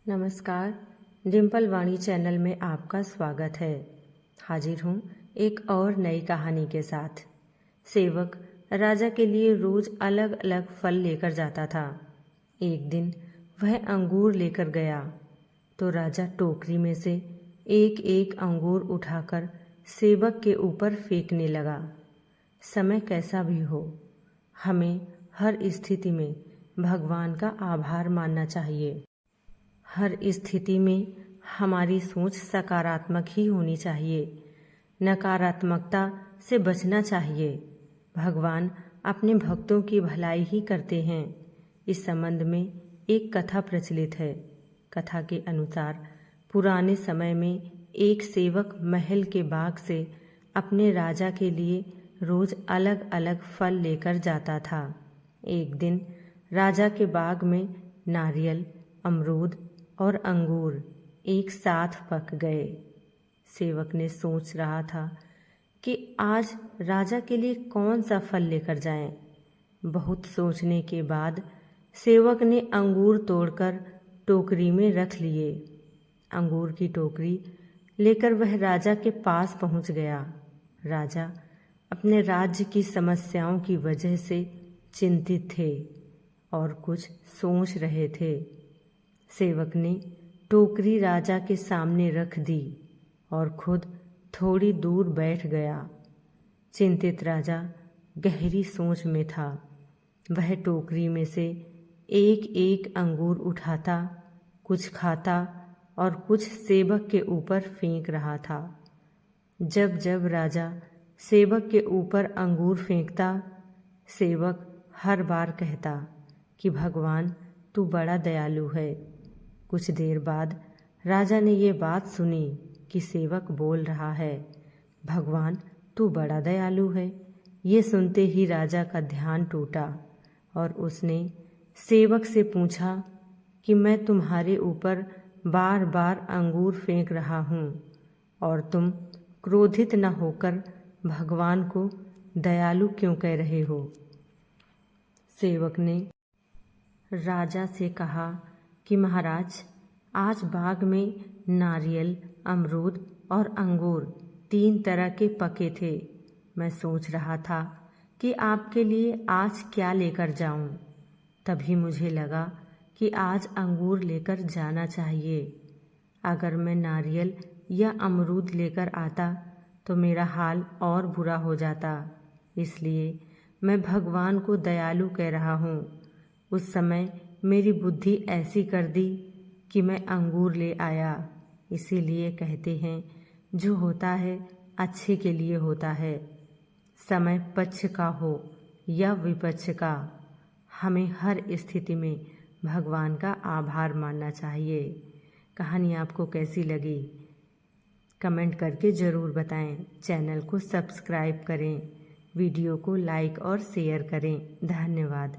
नमस्कार, डिम्पल वाणी चैनल में आपका स्वागत है। हाजिर हूँ एक और नई कहानी के साथ। सेवक राजा के लिए रोज अलग अलग फल लेकर जाता था। एक दिन वह अंगूर लेकर गया तो राजा टोकरी में से एक एक अंगूर उठाकर सेवक के ऊपर फेंकने लगा। समय कैसा भी हो, हमें हर स्थिति में भगवान का आभार मानना चाहिए। हर स्थिति में हमारी सोच सकारात्मक ही होनी चाहिए, नकारात्मकता से बचना चाहिए। भगवान अपने भक्तों की भलाई ही करते हैं। इस संबंध में एक कथा प्रचलित है। कथा के अनुसार पुराने समय में एक सेवक महल के बाग से अपने राजा के लिए रोज अलग अलग फल लेकर जाता था। एक दिन राजा के बाग में नारियल, अमरूद और अंगूर एक साथ पक गए। सेवक ने सोच रहा था कि आज राजा के लिए कौन सा फल लेकर जाएं। बहुत सोचने के बाद सेवक ने अंगूर तोड़कर टोकरी में रख लिए। अंगूर की टोकरी लेकर वह राजा के पास पहुंच गया। राजा अपने राज्य की समस्याओं की वजह से चिंतित थे और कुछ सोच रहे थे। सेवक ने टोकरी राजा के सामने रख दी और खुद थोड़ी दूर बैठ गया। चिंतित राजा गहरी सोच में था। वह टोकरी में से एक एक अंगूर उठाता, कुछ खाता और कुछ सेवक के ऊपर फेंक रहा था। जब जब राजा सेवक के ऊपर अंगूर फेंकता, सेवक हर बार कहता कि भगवान तू बड़ा दयालु है। कुछ देर बाद राजा ने ये बात सुनी कि सेवक बोल रहा है, भगवान तू बड़ा दयालु है। ये सुनते ही राजा का ध्यान टूटा और उसने सेवक से पूछा कि मैं तुम्हारे ऊपर बार बार अंगूर फेंक रहा हूँ और तुम क्रोधित न होकर भगवान को दयालु क्यों कह रहे हो। सेवक ने राजा से कहा कि महाराज, आज बाग में नारियल, अमरूद और अंगूर 3 तरह के पके थे। मैं सोच रहा था कि आपके लिए आज क्या लेकर जाऊं। तभी मुझे लगा कि आज अंगूर लेकर जाना चाहिए। अगर मैं नारियल या अमरूद लेकर आता तो मेरा हाल और बुरा हो जाता। इसलिए मैं भगवान को दयालु कह रहा हूँ। उस समय मेरी बुद्धि ऐसी कर दी कि मैं अंगूर ले आया। इसीलिए कहते हैं, जो होता है अच्छे के लिए होता है। समय पक्ष का हो या विपक्ष का, हमें हर स्थिति में भगवान का आभार मानना चाहिए। कहानी आपको कैसी लगी कमेंट करके ज़रूर बताएं। चैनल को सब्सक्राइब करें, वीडियो को लाइक और शेयर करें। धन्यवाद।